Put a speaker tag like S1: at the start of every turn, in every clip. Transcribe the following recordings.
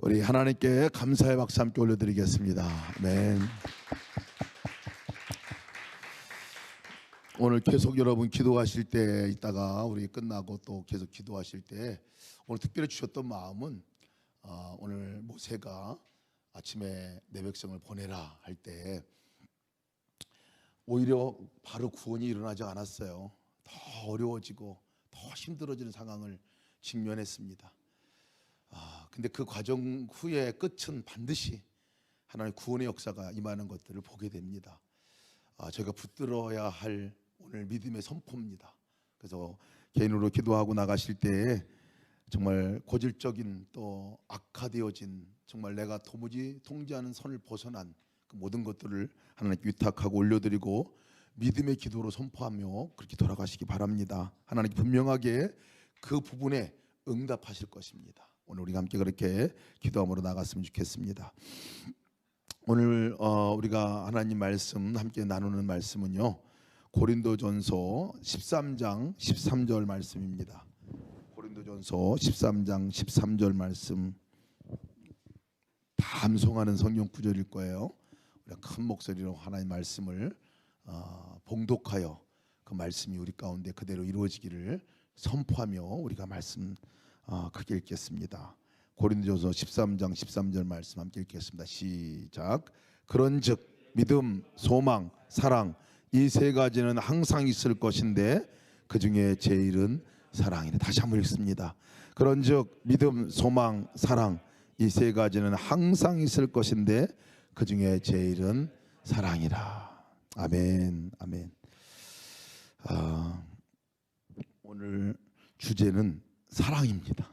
S1: 우리 하나님께 감사의 박수 함께 올려드리겠습니다. 아멘. 오늘 계속 여러분 기도하실 때 있다가 우리 끝나고 또 계속 기도하실 때 오늘 특별히 주셨던 마음은 오늘 모세가 아침에 내 백성을 보내라 할 때 오히려 바로 구원이 일어나지 않았어요. 더 어려워지고 더 힘들어지는 상황을 직면했습니다. 근데 그 과정 후에 끝은 반드시 하나님의 구원의 역사가 임하는 것들을 보게 됩니다. 저희가 붙들어야 할 오늘 믿음의 선포입니다. 그래서 개인으로 기도하고 나가실 때에 정말 고질적인 또 악화되어진 정말 내가 도무지 통제하는 선을 벗어난 그 모든 것들을 하나님께 위탁하고 올려드리고 믿음의 기도로 선포하며 그렇게 돌아가시기 바랍니다. 하나님께 분명하게 그 부분에 응답하실 것입니다. 오늘 우리가 함께 그렇게 기도함으로 나갔으면 좋겠습니다. 오늘 우리가 하나님 말씀 함께 나누는 말씀은요, 고린도전서 13장 13절 말씀입니다. 고린도전서 13장 13절 말씀 다 암송하는 성경 구절일 거예요. 우리가 큰 목소리로 하나님 말씀을 봉독하여 그 말씀이 우리 가운데 그대로 이루어지기를 선포하며 우리가 말씀 크게 읽겠습니다. 고린도전서 13장 13절 말씀 함께 읽겠습니다. 시작. 그런즉 믿음, 소망, 사랑 이 세 가지는 항상 있을 것인데 그 중에 제일은 사랑이라. 다시 한번 읽습니다. 그런즉 믿음, 소망, 사랑 이 세 가지는 항상 있을 것인데 그 중에 제일은 사랑이라. 아멘, 아멘. 오늘 주제는 사랑입니다.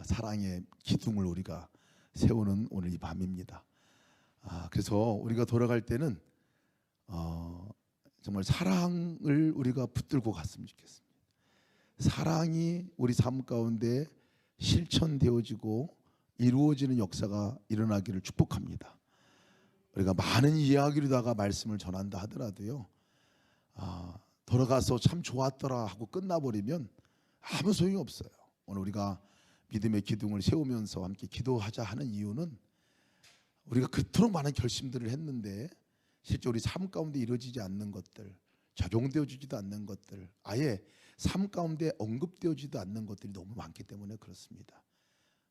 S1: 사랑의 기둥을 우리가 세우는 오늘 이 밤입니다. 그래서 우리가 돌아갈 때는 정말 사랑을 우리가 붙들고 갔으면 좋겠습니다. 사랑이 우리 삶 가운데 실천되어지고 이루어지는 역사가 일어나기를 축복합니다. 우리가 많은 이야기로다가 말씀을 전한다 하더라도요, 돌아가서 참 좋았더라 하고 끝나버리면 아무 소용이 없어요. 오늘 우리가 믿음의 기둥을 세우면서 함께 기도하자 하는 이유는 우리가 그토록 많은 결심들을 했는데 실제 우리 삶 가운데 이루어지지 않는 것들, 적용되어지지도 않는 것들, 아예 삶 가운데 언급되어지지도 않는 것들이 너무 많기 때문에 그렇습니다.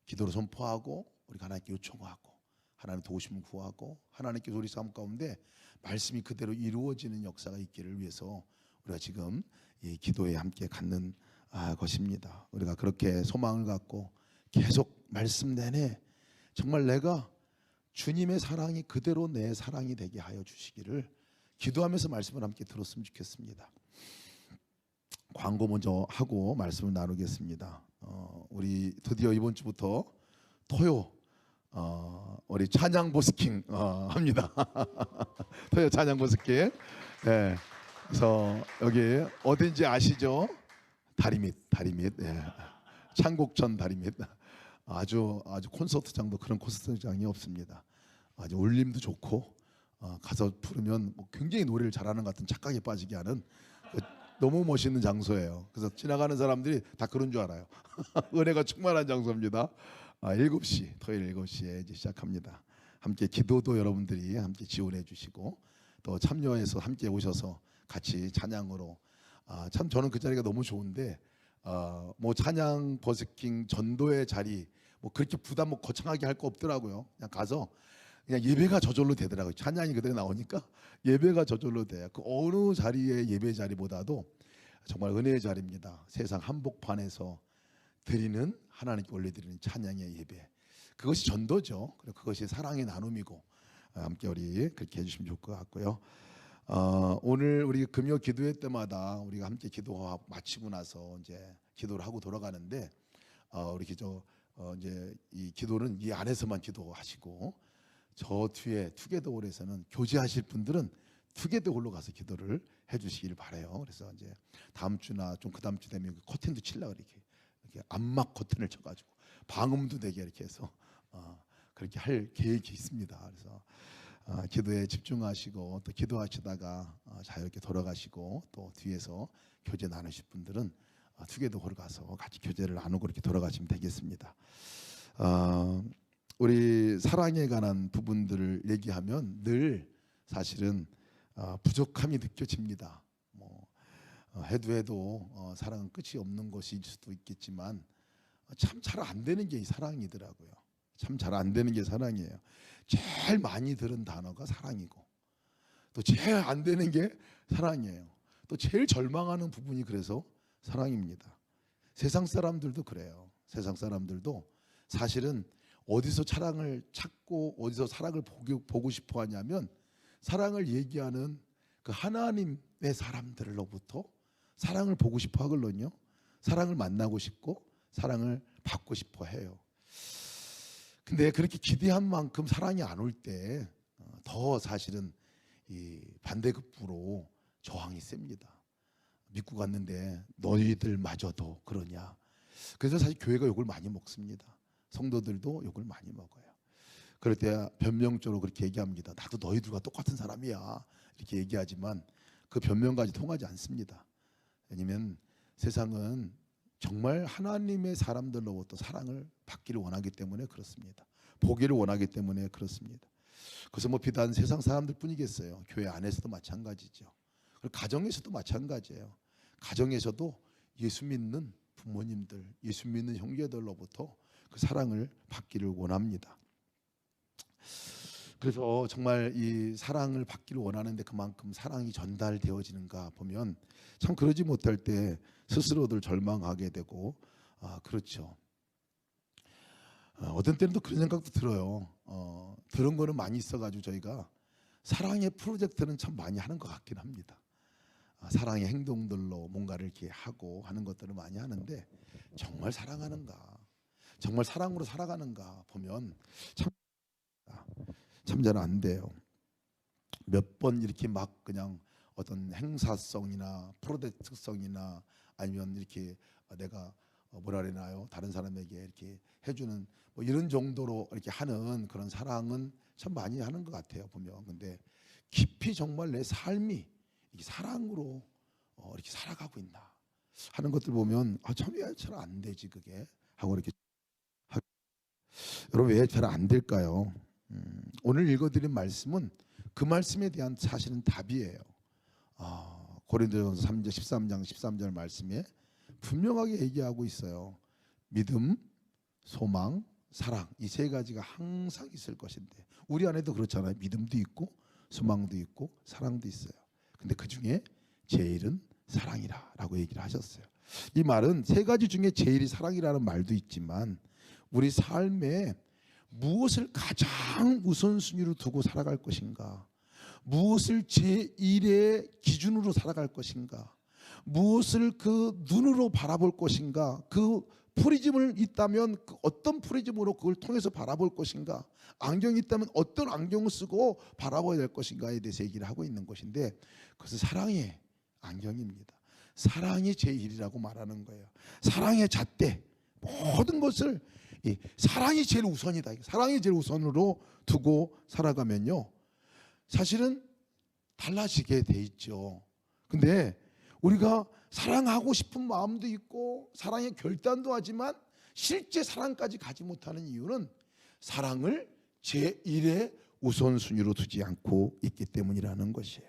S1: 기도로 선포하고 우리가 하나님께 요청하고 하나님 도우심을 구하고 하나님께서 우리 삶 가운데 말씀이 그대로 이루어지는 역사가 있기를 위해서 우리가 지금 이 기도에 함께 갖는 것입니다. 우리가 그렇게 소망을 갖고 계속 말씀 내내 정말 내가 주님의 사랑이 그대로 내 사랑이 되게 하여 주시기를 기도하면서 말씀을 함께 들었으면 좋겠습니다. 광고 먼저 하고 말씀을 나누겠습니다. 우리 드디어 이번 주부터 토요 우리 찬양 버스킹 합니다. 토요 찬양 버스킹. 네. 그래서 여기 어딘지 아시죠? 다리 밑. 예. 창곡천 다리 밑. 아주 콘서트장도 그런 콘서트장이 없습니다. 아주 울림도 좋고 가서 부르면 굉장히 노래를 잘하는 것 같은 착각에 빠지게 하는 너무 멋있는 장소예요. 그래서 지나가는 사람들이 다 그런 줄 알아요. 은혜가 충만한 장소입니다. 7시 토요일 7시에 이제 시작합니다. 함께 기도도 여러분들이 함께 지원해 주시고 또 참여해서 함께 오셔서 같이 찬양으로 참 저는 그 자리가 너무 좋은데 뭐 찬양 버스킹 전도의 자리 뭐 그렇게 부담 거창하게 할 거 없더라고요. 그냥 가서 그냥 예배가 저절로 되더라고요. 찬양이 그대로 나오니까 예배가 저절로 돼요. 그 어느 자리의 예배 자리보다도 정말 은혜의 자리입니다. 세상 한복판에서 드리는 하나님께 올려드리는 찬양의 예배, 그것이 전도죠. 그리고 그것이 사랑의 나눔이고 함께 우리 그렇게 해주시면 좋을 것 같고요. 오늘 우리 금요 기도회 때마다 우리가 함께 기도 마치고 나서 이제 기도를 하고 돌아가는데 우리 이제 이 기도는 이 안에서만 기도하시고 저 뒤에 투게더홀에서는 교제하실 분들은 투게더홀로 가서 기도를 해주시길 바래요. 그래서 이제 다음 주나 좀 그 다음 주 되면 커튼도 칠라 이렇게 암막 커튼을 쳐가지고 방음도 되게 이렇게 해서 그렇게 할 계획이 있습니다. 그래서 기도에 집중하시고 또 기도하시다가 자유롭게 돌아가시고 또 뒤에서 교제 나누실 분들은 투게더홀 가서 같이 교제를 나누고 이렇게 돌아가시면 되겠습니다. 우리 사랑에 관한 부분들을 얘기하면 늘 사실은 부족함이 느껴집니다. 뭐 해도 사랑은 끝이 없는 것일 수도 있겠지만 참 잘 안 되는 게 이 사랑이더라고요. 참 잘 안 되는 게 사랑이에요. 제일 많이 들은 단어가 사랑이고 또 제일 안 되는 게 사랑이에요. 또 제일 절망하는 부분이 그래서 사랑입니다. 세상 사람들도 그래요. 세상 사람들도 사실은 어디서 사랑을 찾고 어디서 사랑을 보고 싶어 하냐면 사랑을 얘기하는 그 하나님의 사람들로부터 사랑을 보고 싶어 하거든요. 사랑을 만나고 싶고 사랑을 받고 싶어 해요. 근데 그렇게 기대한 만큼 사랑이 안 올 때 더 사실은 이 반대급부로 저항이 셉니다. 믿고 갔는데 너희들마저도 그러냐. 그래서 사실 교회가 욕을 많이 먹습니다. 성도들도 욕을 많이 먹어요. 그럴 때 변명적으로 그렇게 얘기합니다. 나도 너희들과 똑같은 사람이야 이렇게 얘기하지만 그 변명까지 통하지 않습니다. 왜냐하면 세상은 정말 하나님의 사람들로부터 사랑을 받기를 원하기 때문에 그렇습니다. 보기를 원하기 때문에 그렇습니다. 그래서 뭐 비단 세상 사람들 뿐이겠어요. 교회 안에서도 마찬가지죠. 그리고 가정에서도 마찬가지예요. 가정에서도 예수 믿는 부모님들, 예수 믿는 형제들로부터 그 사랑을 받기를 원합니다. 그래서 정말 이 사랑을 받기를 원하는데 그만큼 사랑이 전달되어지는가 보면 참 그러지 못할 때 스스로들 절망하게 되고 그렇죠. 어떤 때는 또 그런 생각도 들어요. 들은 거는 많이 있어가지고 저희가 사랑의 프로젝트는 참 많이 하는 것 같긴 합니다. 사랑의 행동들로 뭔가를 이렇게 하고 하는 것들을 많이 하는데 정말 사랑하는가, 정말 사랑으로 살아가는가 보면 참 잘 안 돼요. 몇 번 이렇게 막 그냥 어떤 행사성이나 프로젝트성이나 아니면 이렇게 내가 뭐라 그러나요? 다른 사람에게 이렇게 해주는 뭐 이런 정도로 이렇게 하는 그런 사랑은 참 많이 하는 것 같아요 보면. 근데 깊이 정말 내 삶이 사랑으로 이렇게 살아가고 있나 하는 것들 보면 참 왜 잘 안 되지 그게 하고 이렇게 여러분 왜 잘 안 될까요? 오늘 읽어드린 말씀은 그 말씀에 대한 사실은 답이에요. 고린도전서 3장 13장 13절 말씀에 분명하게 얘기하고 있어요. 믿음, 소망, 사랑 이 세 가지가 항상 있을 것인데 우리 안에도 그렇잖아요. 믿음도 있고 소망도 있고 사랑도 있어요. 근데 그 중에 제일은 사랑이라고 얘기를 하셨어요. 이 말은 세 가지 중에 제일이 사랑이라는 말도 있지만 우리 삶에 무엇을 가장 우선순위로 두고 살아갈 것인가, 무엇을 제1의 기준으로 살아갈 것인가, 무엇을 그 눈으로 바라볼 것인가, 그 프리즘을 있다면 그 어떤 프리즘으로 그걸 통해서 바라볼 것인가, 안경이 있다면 어떤 안경을 쓰고 바라봐야 될 것인가에 대해서 얘기를 하고 있는 것인데 그것은 사랑의 안경입니다. 사랑이 제1이라고 말하는 거예요. 사랑의 잣대 모든 것을 사랑이 제일 우선이다. 사랑이 제일 우선으로 두고 살아가면요 사실은 달라지게 돼 있죠. 근데 우리가 사랑하고 싶은 마음도 있고 사랑의 결단도 하지만 실제 사랑까지 가지 못하는 이유는 사랑을 제1의 우선순위로 두지 않고 있기 때문이라는 것이에요.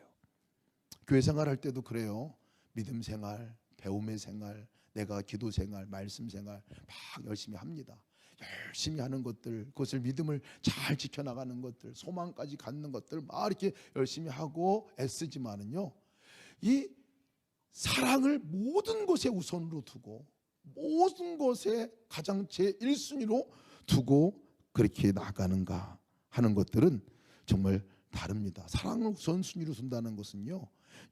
S1: 교회 생활할 때도 그래요. 믿음 생활, 배움의 생활, 내가 기도 생활, 말씀 생활 막 열심히 합니다. 열심히 하는 것들, 그것을 믿음을 잘 지켜나가는 것들, 소망까지 갖는 것들 막 이렇게 열심히 하고 애쓰지만은요 이 사랑을 모든 것에 우선으로 두고 모든 것에 가장 제1순위로 두고 그렇게 나가는가 하는 것들은 정말 다릅니다. 사랑을 우선순위로 둔다는 것은요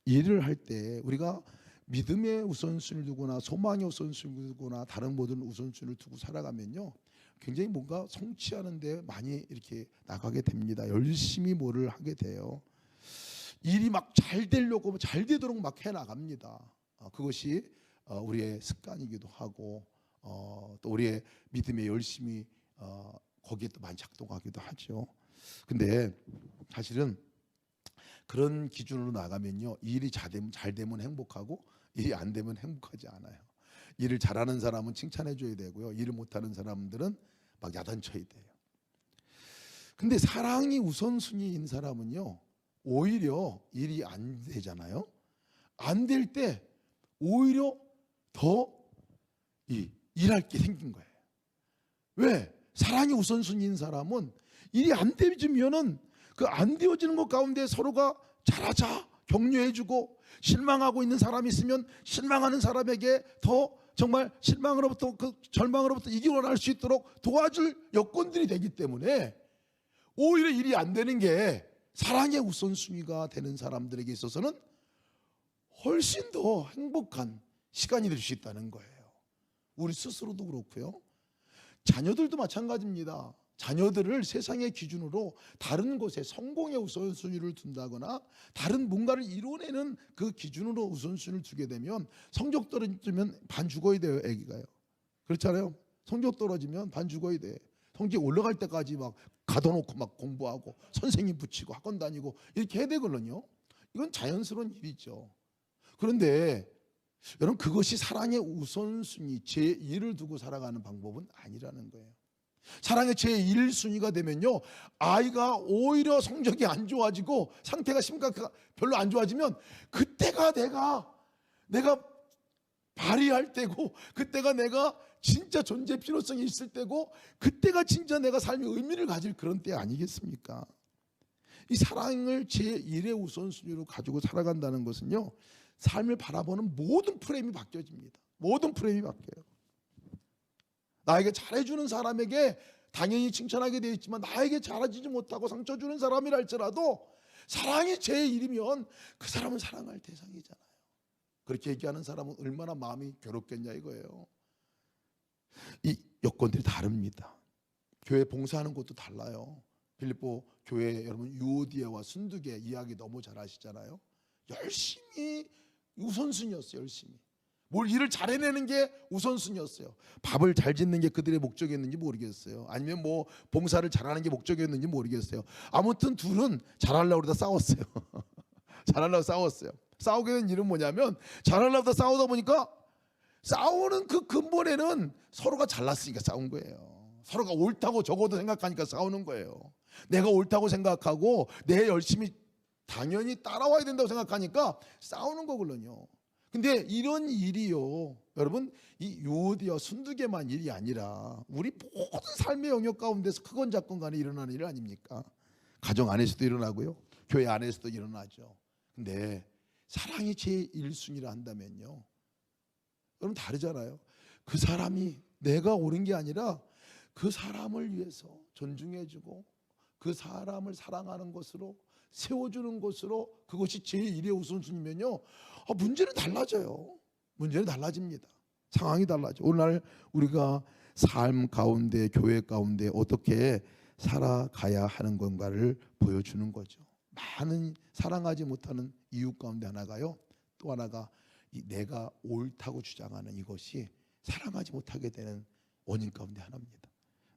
S1: 일을 할 때 우리가 믿음의 우선순위를 두거나 소망의 우선순위를 두거나 다른 모든 우선순위를 두고 살아가면요 굉장히 뭔가 성취하는데 많이 이렇게 나가게 됩니다. 열심히 뭐를 하게 돼요. 일이 막 잘 되려고 잘 되도록 막 해나갑니다. 그것이 우리의 습관이기도 하고 또 우리의 믿음에 열심히 거기에 또 많이 작동하기도 하죠. 근데 사실은 그런 기준으로 나가면요 일이 잘 되면 행복하고 일이 안 되면 행복하지 않아요. 일을 잘하는 사람은 칭찬해 줘야 되고요 일을 못하는 사람들은 막 야단쳐야 돼요. 근데 사랑이 우선순위인 사람은요, 오히려 일이 안 되잖아요. 안 될 때 오히려 더 일할 게 생긴 거예요. 왜? 사랑이 우선순위인 사람은 일이 안 되어지면은 그 안 되어지는 것 가운데 서로가 잘하자 격려해주고, 실망하고 있는 사람이 있으면 실망하는 사람에게 더 정말 실망으로부터, 그 절망으로부터 이겨낼 수 있도록 도와줄 여건들이 되기 때문에 오히려 일이 안 되는 게 사랑의 우선순위가 되는 사람들에게 있어서는 훨씬 더 행복한 시간이 될 수 있다는 거예요. 우리 스스로도 그렇고요. 자녀들도 마찬가지입니다. 자녀들을 세상의 기준으로 다른 곳에 성공의 우선순위를 둔다거나 다른 뭔가를 이뤄내는 그 기준으로 우선순위를 두게 되면 성적 떨어지면 반 죽어야 돼요. 애기가요. 그렇잖아요. 성적 떨어지면 반 죽어야 돼. 성적 올라갈 때까지 막 가둬놓고 막 공부하고 선생님 붙이고 학원 다니고 이렇게 해야 되거든요. 이건 자연스러운 일이죠. 그런데 여러분, 그것이 사랑의 우선순위 제1을 두고 살아가는 방법은 아니라는 거예요. 사랑의 제1순위가 되면요, 아이가 오히려 성적이 안 좋아지고 상태가 별로 안 좋아지면 그때가 내가 발휘할 때고, 그때가 내가 진짜 존재 필요성이 있을 때고, 그때가 진짜 내가 삶의 의미를 가질 그런 때 아니겠습니까? 이 사랑을 제1의 우선순위로 가지고 살아간다는 것은요, 삶을 바라보는 모든 프레임이 바뀌어집니다. 모든 프레임이 바뀌어요. 나에게 잘해주는 사람에게 당연히 칭찬하게 되어 있지만, 나에게 잘해주지 못하고 상처 주는 사람이라 할지라도 사랑이 제1이면 그 사람은 사랑할 대상이잖아요. 그렇게 얘기하는 사람은 얼마나 마음이 괴롭겠냐 이거예요. 이 여건들이 다릅니다. 교회 봉사하는 것도 달라요. 빌립보 교회 여러분, 유오디아와 순두계 이야기 너무 잘 아시잖아요. 열심히 우선순위였어요. 열심히 뭘 일을 잘 해내는 게 우선순위였어요. 밥을 잘 짓는 게 그들의 목적이었는지 모르겠어요. 아니면 뭐 봉사를 잘하는 게 목적이었는지 모르겠어요. 아무튼 둘은 잘하려고 그러다 싸웠어요. 잘하려고 싸웠어요. 싸우게 된 일은 뭐냐면, 잘하려고 싸우다 보니까 싸우는 그 근본에는 서로가 잘났으니까 싸운 거예요. 서로가 옳다고 적어도 생각하니까 싸우는 거예요. 내가 옳다고 생각하고 내 열심히 당연히 따라와야 된다고 생각하니까 싸우는 거거든요. 근데 이런 일이요, 여러분, 이 유오디아 순두개만 일이 아니라 우리 모든 삶의 영역 가운데서 크건 작건 간에 일어나는 일 아닙니까? 가정 안에서도 일어나고요, 교회 안에서도 일어나죠. 근데 사랑이 제1순위라 한다면요, 여러분 다르잖아요. 그 사람이 내가 옳은 게 아니라 그 사람을 위해서 존중해주고 그 사람을 사랑하는 것으로 세워주는 것으로, 그것이 제1의 우선순위면요, 문제는 달라져요. 문제는 달라집니다. 상황이 달라져. 오늘 우리가 삶 가운데, 교회 가운데 어떻게 살아가야 하는 건가를 보여주는 거죠. 많은 사랑하지 못하는 이유 가운데 하나가요, 또 하나가 내가 옳다고 주장하는 이것이 사랑하지 못하게 되는 원인 가운데 하나입니다.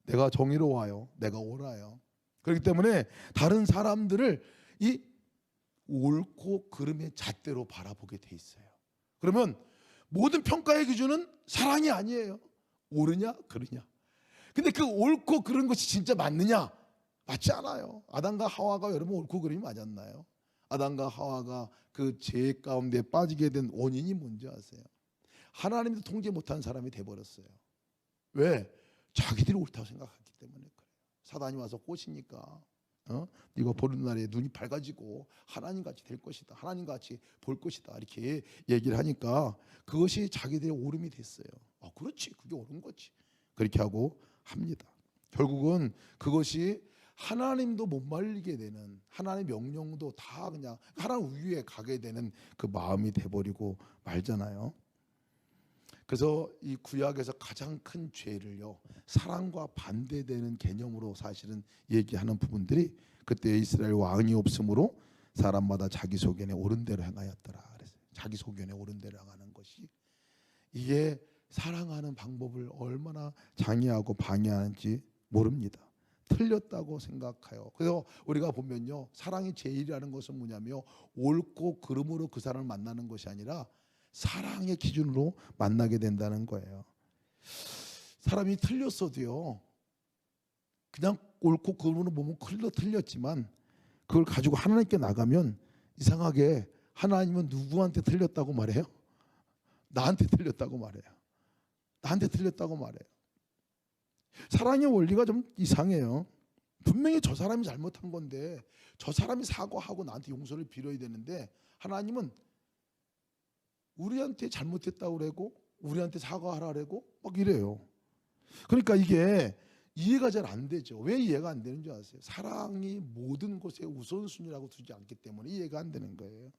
S1: 내가 정의로워요. 내가 옳아요. 그렇기 때문에 다른 사람들을 이 옳고 그름의 잣대로 바라보게 돼 있어요. 그러면 모든 평가의 기준은 사랑이 아니에요. 옳으냐 그르냐. 근데 그 옳고 그른 것이 진짜 맞느냐? 맞지 않아요. 아담과 하와가 여러분 옳고 그름이 맞았나요? 아담과 하와가 그 죄 가운데 빠지게 된 원인이 뭔지 아세요? 하나님도 통제 못하는 사람이 돼버렸어요. 왜? 자기들이 옳다고 생각했기 때문에 그래요. 사단이 와서 꼬시니까 이거 보는 날에 눈이 밝아지고 하나님같이 될 것이다, 하나님같이 볼 것이다, 이렇게 얘기를 하니까 그것이 자기들의 옳음이 됐어요. 그렇지, 그게 옳은 거지, 그렇게 하고 합니다. 결국은 그것이 하나님도 못 말리게 되는, 하나님의 명령도 다 그냥 하나님 위에 가게 되는 그 마음이 돼버리고 말잖아요. 그래서 이 구약에서 가장 큰 죄를요, 사랑과 반대되는 개념으로 사실은 얘기하는 부분들이, 그때 이스라엘 왕이 없으므로 사람마다 자기 소견에 옳은 대로 행하였더라 그랬어요. 자기 소견에 옳은 대로 행하는 것이, 이게 사랑하는 방법을 얼마나 장애하고 방해하는지 모릅니다. 틀렸다고 생각해요. 그래서 우리가 보면요, 사랑이 제일이라는 것은 뭐냐면 옳고 그름으로 그 사람을 만나는 것이 아니라 사랑의 기준으로 만나게 된다는 거예요. 사람이 틀렸어도요, 그냥 옳고 그름으로 보면 틀렸지만 그걸 가지고 하나님께 나가면 이상하게 하나님은 누구한테 틀렸다고 말해요? 나한테 틀렸다고 말해요. 나한테 틀렸다고 말해요. 사랑의 원리가 좀 이상해요. 분명히 저 사람이 잘못한 건데 저 사람이 사과하고 나한테 용서를 빌어야 되는데 하나님은 우리한테 잘못했다고 그러고 우리한테 사과하라 그러고 막 이래요. 그러니까 이게 이해가 잘 안 되죠. 왜 이해가 안 되는 줄 아세요? 사랑이 모든 것에 우선순위라고 두지 않기 때문에 이해가 안 되는 거예요.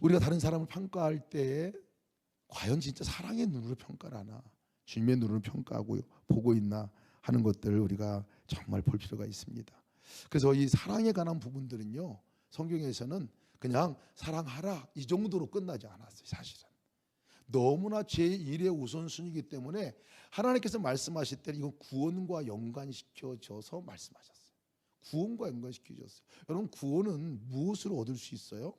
S1: 우리가 다른 사람을 평가할 때 과연 진짜 사랑의 눈으로 평가를 하나, 주님의 눈으로 평가하고 보고 있나 하는 것들을 우리가 정말 볼 필요가 있습니다. 그래서 이 사랑에 관한 부분들은요, 성경에서는 그냥 사랑하라 이 정도로 끝나지 않았어요. 사실은 너무나 제1의 우선순위이기 때문에 하나님께서 말씀하실 때는 이건 구원과 연관시켜져서 말씀하셨어요. 구원과 연관시켜졌어요. 여러분, 구원은 무엇으로 얻을 수 있어요?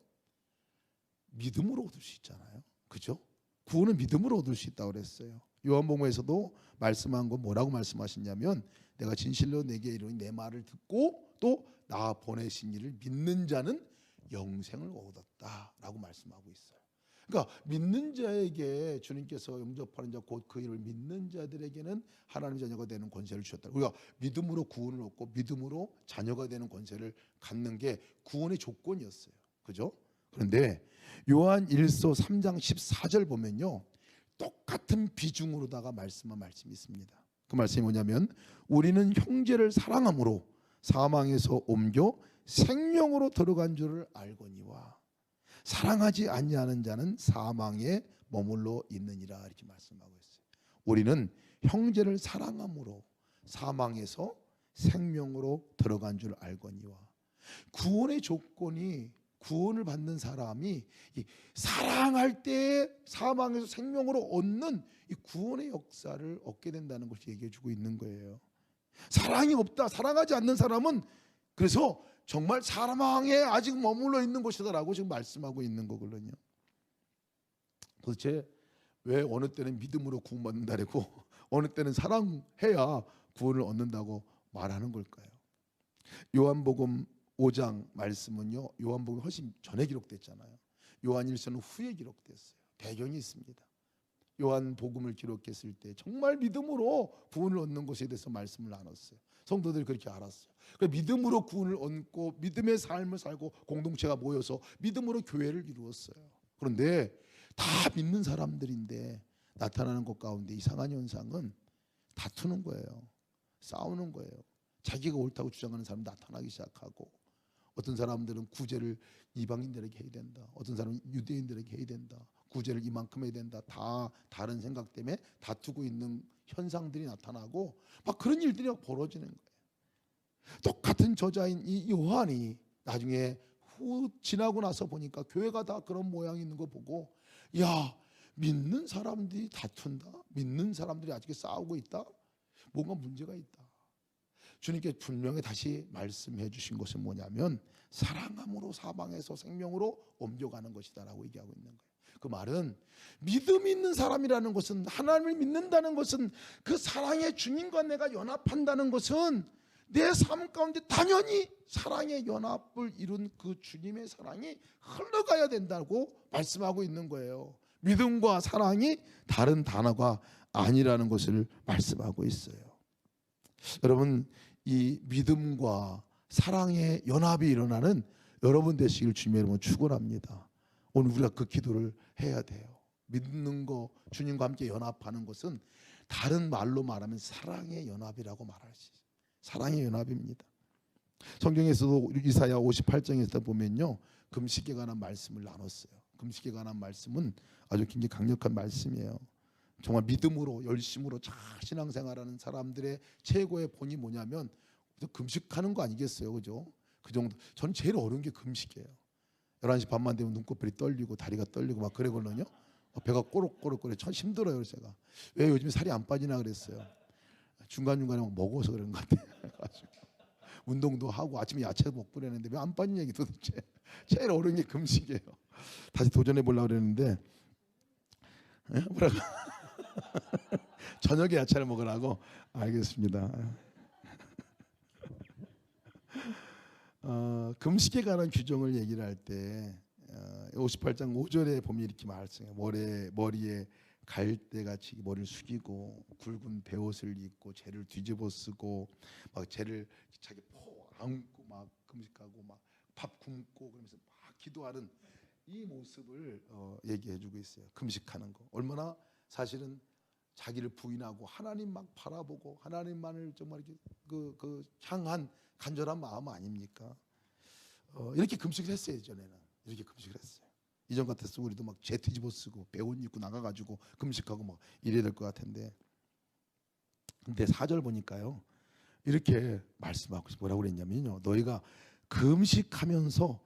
S1: 믿음으로 얻을 수 있잖아요. 그죠? 구원은 믿음으로 얻을 수 있다고 그랬어요. 요한복음에서도 말씀한 건 뭐라고 말씀하셨냐면, 내가 진실로 내게 이르니 내 말을 듣고 또 나 보내신 이를 믿는 자는 영생을 얻었다라고 말씀하고 있어요. 그러니까 믿는 자에게 주님께서 영접하는 자 곧 그 이름을 믿는 자들에게는 하나님의 자녀가 되는 권세를 주셨다. 우리가 믿음으로 구원을 얻고 믿음으로 자녀가 되는 권세를 갖는 게 구원의 조건이었어요. 그죠? 그런데 요한 1서 3장 14절 보면요, 똑같은 비중으로다가 말씀한 말씀이 있습니다. 그 말씀이 뭐냐면, 우리는 형제를 사랑함으로 사망에서 옮겨 생명으로 들어간 줄을 알거니와 사랑하지 아니하는 자는 사망에 머물러 있느니라, 이렇게 말씀하고 있어요. 우리는 형제를 사랑함으로 사망에서 생명으로 들어간 줄 알거니와, 구원의 조건이, 구원을 받는 사람이 사랑할 때 사망에서 생명으로 얻는 이 구원의 역사를 얻게 된다는 것을 얘기해 주고 있는 거예요. 사랑이 없다, 사랑하지 않는 사람은 그래서 정말 사망에 아직 머물러 있는 것이다라고 지금 말씀하고 있는 거거든요. 도대체 왜 어느 때는 믿음으로 구원받는다 그러고 어느 때는 사랑해야 구원을 얻는다고 말하는 걸까요? 요한복음 5장 말씀은요, 요한복음이 훨씬 전에 기록됐잖아요. 요한 1서는 후에 기록됐어요. 배경이 있습니다. 요한복음을 기록했을 때 정말 믿음으로 구원을 얻는 것에 대해서 말씀을 나눴어요. 성도들이 그렇게 알았어요. 믿음으로 구원을 얻고 믿음의 삶을 살고 공동체가 모여서 믿음으로 교회를 이루었어요. 그런데 다 믿는 사람들인데 나타나는 것 가운데 이상한 현상은 다투는 거예요. 싸우는 거예요. 자기가 옳다고 주장하는 사람이 나타나기 시작하고, 어떤 사람들은 구제를 이방인들에게 해야 된다, 어떤 사람은 유대인들에게 해야 된다, 구제를 이만큼 해야 된다, 다 다른 생각 때문에 다투고 있는 현상들이 나타나고 막 그런 일들이 막 벌어지는 거예요. 똑같은 저자인 이 요한이 나중에 지나고 나서 보니까 교회가 다 그런 모양이 있는 거 보고, 야, 믿는 사람들이 다툰다, 믿는 사람들이 아직 싸우고 있다, 뭔가 문제가 있다. 주님께 분명히 다시 말씀해 주신 것은 뭐냐면, 사랑함으로 사망에서 생명으로 옮겨가는 것이다라고 얘기하고 있는 거예요. 그 말은 믿음 있는 사람이라는 것은, 하나님을 믿는다는 것은, 그 사랑의 주님과 내가 연합한다는 것은 내 삶 가운데 당연히 사랑의 연합을 이룬 그 주님의 사랑이 흘러가야 된다고 말씀하고 있는 거예요. 믿음과 사랑이 다른 단어가 아니라는 것을 말씀하고 있어요. 여러분, 이 믿음과 사랑의 연합이 일어나는 여러분 되시길 주님의 이름으로 축원합니다. 오늘 우리가 그 기도를 해야 돼요. 믿는 거, 주님과 함께 연합하는 것은 다른 말로 말하면 사랑의 연합이라고 말할 수 있어요. 사랑의 연합입니다. 성경에서도 이사야 58장에서 보면요, 금식에 관한 말씀을 나눴어요. 금식에 관한 말씀은 아주 굉장히 강력한 말씀이에요. 정말 믿음으로 열심으로 잘 신앙생활하는 사람들의 최고의 본이 뭐냐면 금식하는 거 아니겠어요, 그죠? 그 정도. 저는 제일 어려운 게 금식이에요. 11시 반만 되면 눈꺼풀이 떨리고 다리가 떨리고 막 그러거든요. 배가 꼬록꼬록거려. 참 힘들어요. 그래서 제가 왜 요즘 살이 안 빠지나 그랬어요. 중간중간에 막 먹어서 그런 것 같아요. 운동도 하고 아침에 야채도 먹고 그랬는데 왜 안 빠진 얘기 도대체. 제일 어려운 게 금식이에요. 다시 도전해 보려고 그랬는데 뭐라고 저녁에 야채를 먹으라고. 알겠습니다. 금식에 관한 규정을 얘기를 할 때 58장 5절에 보면 이렇게 말씀해요. 머리에 갈대같이 머리를 숙이고 굵은 베옷을 입고 재를 뒤집어 쓰고 막 재를 자기 포 안고 막 금식하고 막 밥 굶고 그러면서 막 기도하는 이 모습을 얘기해주고 있어요. 금식하는 거 얼마나 사실은 자기를 부인하고 하나님 막 바라보고 하나님만을 정말 이렇게 그 향한 간절한 마음 아닙니까? 이렇게 금식을 했어요. 예전에는 이렇게 금식을 했어요. 이전 같았으면 우리도 막 재 뒤집어 쓰고 배옷 입고 나가가지고 금식하고 막 이래야 될 것 같은데, 근데 4절 보니까요 이렇게 말씀하고 있어요. 뭐라고 그랬냐면요, 너희가 금식하면서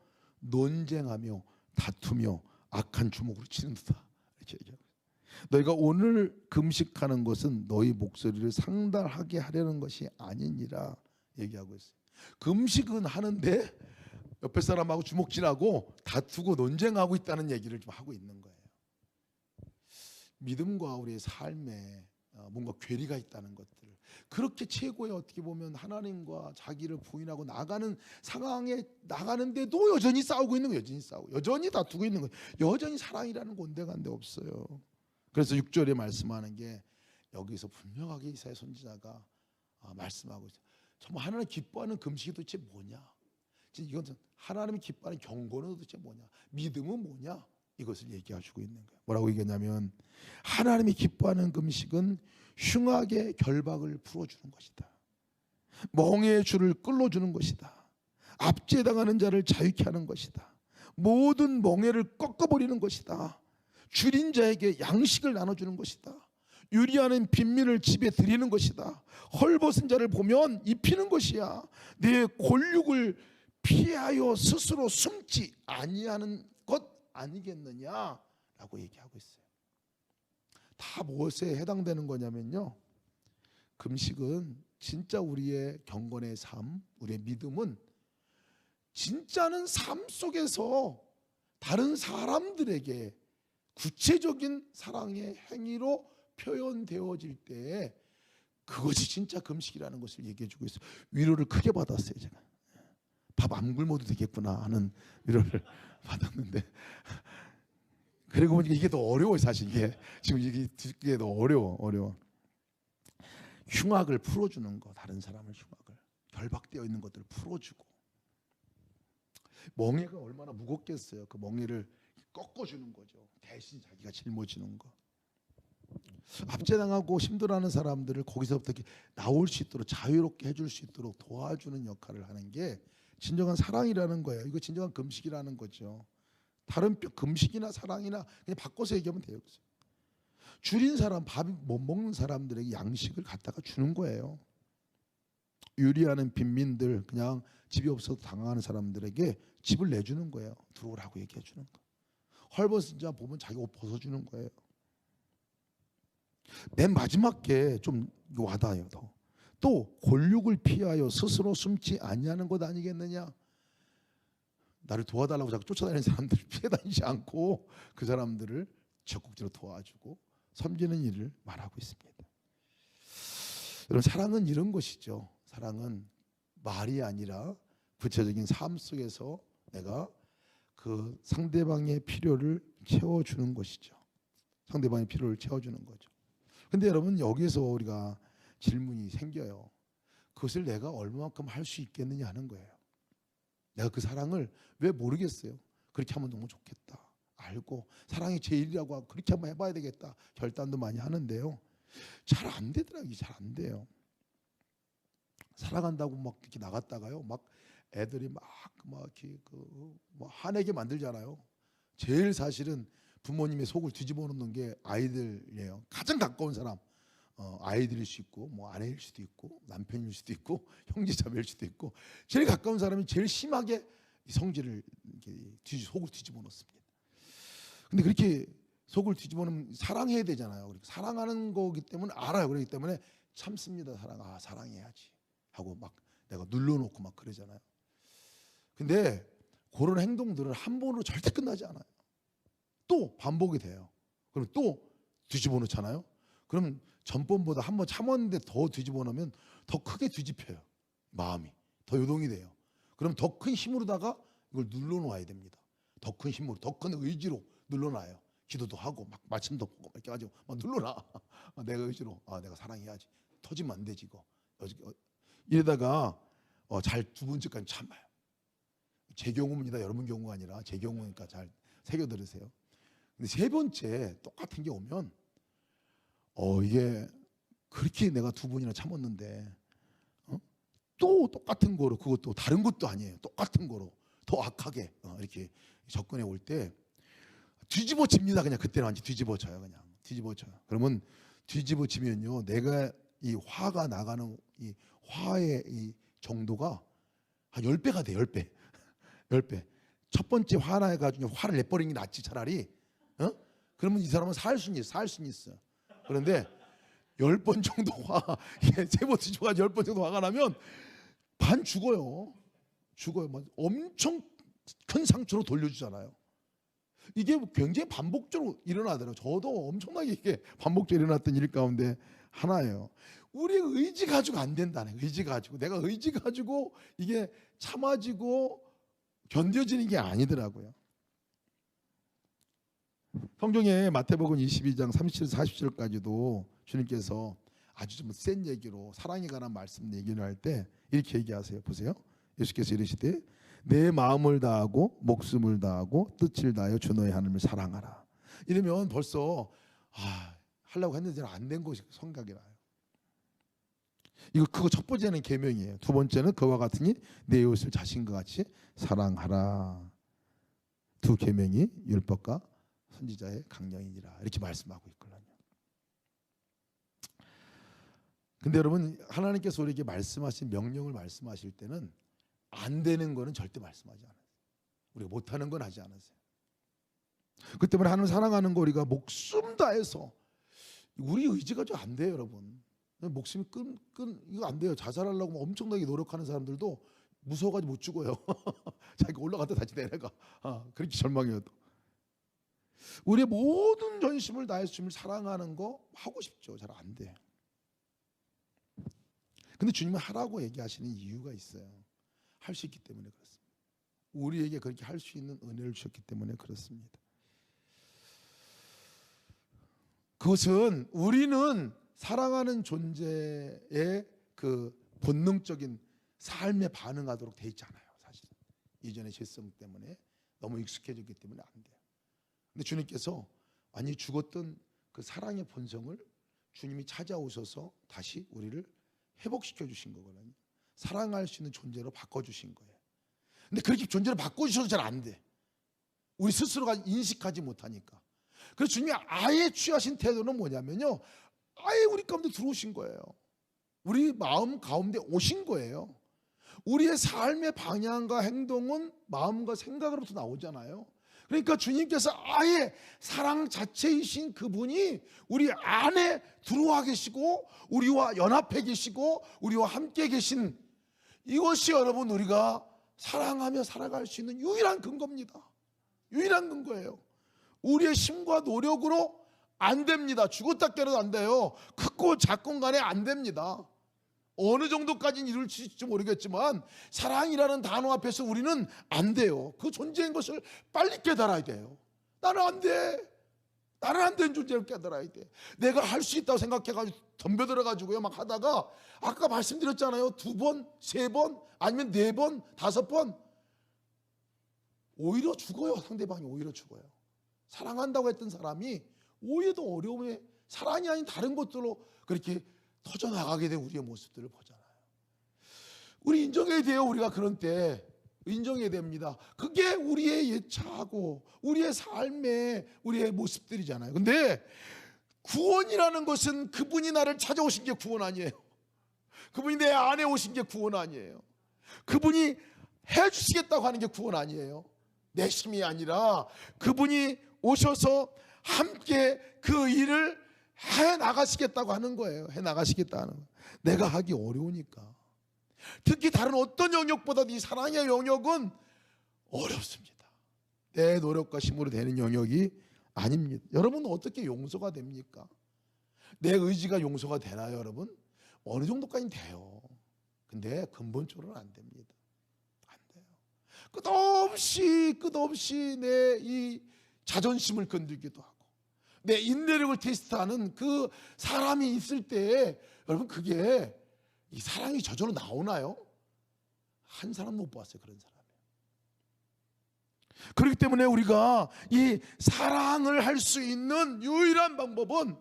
S1: 논쟁하며 다투며 악한 주먹으로 치는 듯다 이렇게 얘기하고 있어요. 너희가 오늘 금식하는 것은 너희 목소리를 상달하게 하려는 것이 아니니라 얘기하고 있어요. 금식은 하는데 옆에 사람하고 주먹질하고 다투고 논쟁하고 있다는 얘기를 좀 하고 있는 거예요. 믿음과 우리의 삶에 뭔가 괴리가 있다는 것들을, 그렇게 최고의 어떻게 보면 하나님과 자기를 부인하고 나가는 상황에 나가는데도 여전히 싸우고 있는 거예요. 여전히 싸우고 여전히 다투고 있는 거예요. 여전히 사랑이라는 온데간데 없어요. 그래서 6절에 말씀하는 게 여기서 분명하게 이사야 선지자가 말씀하고 있어요. 정말 하나님 기뻐하는 금식이 도대체 뭐냐, 이건 하나님이 기뻐하는 경고는 도대체 뭐냐, 믿음은 뭐냐, 이것을 얘기해주고 있는 거예요. 뭐라고 얘기하냐면 하나님이 기뻐하는 금식은 흉악의 결박을 풀어주는 것이다. 멍에의 줄을 끌어주는 것이다. 압제당하는 자를 자유케 하는 것이다. 모든 멍에를 꺾어버리는 것이다. 줄인 자에게 양식을 나눠주는 것이다. 유리하는 빈민을 집에 들이는 것이다. 헐벗은 자를 보면 입히는 것이야. 내 골육을 피하여 스스로 숨지 아니하는 것 아니겠느냐라고 얘기하고 있어요. 다 무엇에 해당되는 거냐면요, 금식은 진짜 우리의 경건의 삶, 우리의 믿음은 진짜는 삶 속에서 다른 사람들에게 구체적인 사랑의 행위로 표현되어질 때 그것이 진짜 금식이라는 것을 얘기해주고 있어요. 위로를 크게 받았어요. 제가 밥 안 굶어도 되겠구나 하는 위로를 받았는데, 그리고 보니까 이게 더 어려워요. 사실 이게 지금 이게 듣기에 더 어려워. 흉악을 풀어주는 거, 다른 사람을 흉악을 결박되어 있는 것들을 풀어주고, 멍에가 얼마나 무겁겠어요. 그 멍에를 꺾어주는 거죠. 대신 자기가 짊어지는 거. 압제당하고 힘들어하는 사람들을 거기서부터 이렇게 나올 수 있도록 자유롭게 해줄 수 있도록 도와주는 역할을 하는 게 진정한 사랑이라는 거예요. 이거 진정한 금식이라는 거죠. 다른 금식이나 사랑이나 그냥 바꿔서 얘기하면 돼요. 줄인 사람, 밥 못 먹는 사람들에게 양식을 갖다가 주는 거예요. 유리하는 빈민들, 그냥 집이 없어서 당황하는 사람들에게 집을 내주는 거예요. 들어오라고 얘기해 주는 거. 헐벗은 자 보면 자기 옷 벗어주는 거예요. 맨 마지막 게 좀 와닿아요. 또 골육을 피하여 스스로 숨지 아니하는 것 아니겠느냐. 나를 도와달라고 자꾸 쫓아다니는 사람들을 피해 다니지 않고 그 사람들을 적극적으로 도와주고 섬기는 일을 말하고 있습니다. 여러분, 사랑은 이런 것이죠. 사랑은 말이 아니라 구체적인 삶 속에서 내가 그 상대방의 필요를 채워주는 것이죠. 상대방의 필요를 채워주는 거죠. 근데 여러분, 여기서 우리가 질문이 생겨요. 그것을 내가 얼마만큼 할 수 있겠느냐 하는 거예요. 내가 그 사랑을 왜 모르겠어요. 그렇게 하면 너무 좋겠다. 알고 사랑이 제일이라고 하고 그렇게 한번 해봐야 되겠다. 결단도 많이 하는데요. 잘 안 되더라고요. 잘 안 돼요. 사랑한다고 막 이렇게 나갔다가요. 막 애들이 막 이렇게 뭐 화내게 만들잖아요. 제일 사실은 부모님의 속을 뒤집어 놓는 게 아이들이에요. 가장 가까운 사람. 아이들일 수 있고 뭐 아내일 수도 있고 남편일 수도 있고 형제자매일 수도 있고, 제일 가까운 사람이 제일 심하게 성질을 속을 뒤집어 놓습니다. 근데 그렇게 속을 뒤집어 놓으면 사랑해야 되잖아요. 사랑하는 거기 때문에 알아요. 그렇기 때문에 참습니다. 사랑해야지 하고 막 내가 눌러놓고 막 그러잖아요. 근데 그런 행동들은 한 번으로 절대 끝나지 않아요. 또 반복이 돼요. 그럼 또 뒤집어 놓잖아요. 그럼 전번보다 한 번 참았는데 더 뒤집어 놓으면 더 크게 뒤집혀요. 마음이 더 요동이 돼요. 그럼 더 큰 힘으로다가 이걸 눌러놓아야 됩니다. 더 큰 힘으로, 더 큰 의지로 눌러놔요. 기도도 하고 막 말씀도 보고 이렇게 가지고 막 눌러놔. 내가 의지로 내가 사랑해야지. 터지면 안 되지 이거. 이러다가 잘 두 번째까지 참아요. 제 경우입니다. 여러분 경우가 아니라 제 경우니까 잘 새겨 들으세요. 근데 세 번째 똑같은 게 오면 이게 그렇게 내가 두 번이나 참았는데 또 똑같은 거로, 그것도 다른 것도 아니에요. 똑같은 거로 더 악하게 이렇게 접근해 올 때 뒤집어집니다. 그냥 그때는 완전 뒤집어져요. 그냥 뒤집어져요. 그러면 뒤집어지면요, 내가 이 화가 나가는 이 화의 이 정도가 한 10배가 돼. 10배 10배. 첫 번째 화나가지고 화를 내버리는 게 낫지 차라리. 그러면 이 사람은 살 수는 있어. 그런데 10번 정도 세 번 뒤집어가지고 10번 정도 화가 나면 반 죽어요. 엄청 큰 상처로 돌려주잖아요. 이게 굉장히 반복적으로 일어나더라고요. 저도 엄청나게 이게 반복적으로 일어났던 일 가운데 하나예요. 우리의 의지 가지고 안 된다는, 의지 가지고 내가 의지 가지고 이게 참아지고 견뎌지는 게 아니더라고요. 성경에 마태복음 22장 37, 40절까지도 주님께서 아주 좀 센 얘기로 사랑에 관한 말씀 얘기를 할 때 이렇게 얘기하세요. 보세요. 예수께서 이르시되 내 마음을 다하고 목숨을 다하고 뜻을 다하여 주 너의 하나님을 사랑하라. 이러면 벌써 하려고 했는데 안 된 것이 생각이 나요. 그거 첫 번째는 계명이에요. 두 번째는 그와 같으니 내 이웃을 자신과 같이 사랑하라. 두 계명이 율법과 선지자의 강령이니라. 이렇게 말씀하고 있거든요. 근데 여러분, 하나님께서 우리에게 말씀하신 명령을 말씀하실 때는 안 되는 거는 절대 말씀하지 않아요. 우리가 못하는 건 하지 않으세요. 그 때문에 하나님 사랑하는 거 우리가 목숨 다해서, 우리 의지가 좀 안 돼요, 여러분. 목숨이 이거 안 돼요. 자살하려고 엄청나게 노력하는 사람들도 무서워가지고 못 죽어요. 자기가 올라갔다 다시 내려가. 그렇게 절망해도. 우리의 모든 전심을 다해서 주님을 사랑하는 거 하고 싶죠. 잘 안 돼. 근데 주님은 하라고 얘기하시는 이유가 있어요. 할 수 있기 때문에 그렇습니다. 우리에게 그렇게 할 수 있는 은혜를 주셨기 때문에 그렇습니다. 그것은 우리는 사랑하는 존재의 그 본능적인 삶에 반응하도록 돼 있잖아요. 사실 이전의 죄성 때문에 너무 익숙해졌기 때문에 안 돼요. 근데 주님께서 완전히 죽었던 그 사랑의 본성을 주님이 찾아오셔서 다시 우리를 회복시켜 주신 거거든요. 사랑할 수 있는 존재로 바꿔주신 거예요. 근데 그렇게 존재를 바꿔주셔도 잘 안 돼. 우리 스스로가 인식하지 못하니까. 그래서 주님이 아예 취하신 태도는 뭐냐면요, 아예 우리 가운데 들어오신 거예요. 우리 마음 가운데 오신 거예요. 우리의 삶의 방향과 행동은 마음과 생각으로부터 나오잖아요. 그러니까 주님께서 아예 사랑 자체이신 그분이 우리 안에 들어와 계시고 우리와 연합해 계시고 우리와 함께 계신, 이것이 여러분 우리가 사랑하며 살아갈 수 있는 유일한 근거입니다. 유일한 근거예요. 우리의 힘과 노력으로 안 됩니다. 죽었다 깨어나도 안 돼요. 크고 작건 간에 안 됩니다. 어느 정도까지는 이룰 수 있을지 모르겠지만 사랑이라는 단어 앞에서 우리는 안 돼요. 그 존재인 것을 빨리 깨달아야 돼요. 나는 안 돼. 나는 안 되는 존재를 깨달아야 돼. 내가 할 수 있다고 생각해가지고 덤벼들어가지고요 막 하다가 아까 말씀드렸잖아요. 2번, 3번 아니면 4번, 5번 오히려 죽어요. 상대방이 오히려 죽어요. 사랑한다고 했던 사람이 오히려 더 어려움에 사랑이 아닌 다른 것들로 그렇게 터져나가게 된 우리의 모습들을 보잖아요. 우리 인정해야 돼요. 우리가 그런 때 인정해야 됩니다. 그게 우리의 예차하고 우리의 삶의 우리의 모습들이잖아요. 근데 구원이라는 것은 그분이 나를 찾아오신 게 구원 아니에요. 그분이 내 안에 오신 게 구원 아니에요. 그분이 해주시겠다고 하는 게 구원 아니에요. 내 힘이 아니라 그분이 오셔서 함께 그 일을 해 나가시겠다고 하는 거예요. 해 나가시겠다는 거예요. 내가 하기 어려우니까. 특히 다른 어떤 영역보다 이 사랑의 영역은 어렵습니다. 내 노력과 힘으로 되는 영역이 아닙니다. 여러분은 어떻게 용서가 됩니까? 내 의지가 용서가 되나요, 여러분? 어느 정도까지는 돼요. 근데 근본적으로는 안 됩니다. 안 돼요. 끝없이 내 이 자존심을 건들기도 하고 내 인내력을 테스트하는 그 사람이 있을 때 여러분, 그게 이 사랑이 저절로 나오나요? 한 사람 못 봤어요, 그런 사람. 그렇기 때문에 우리가 이 사랑을 할 수 있는 유일한 방법은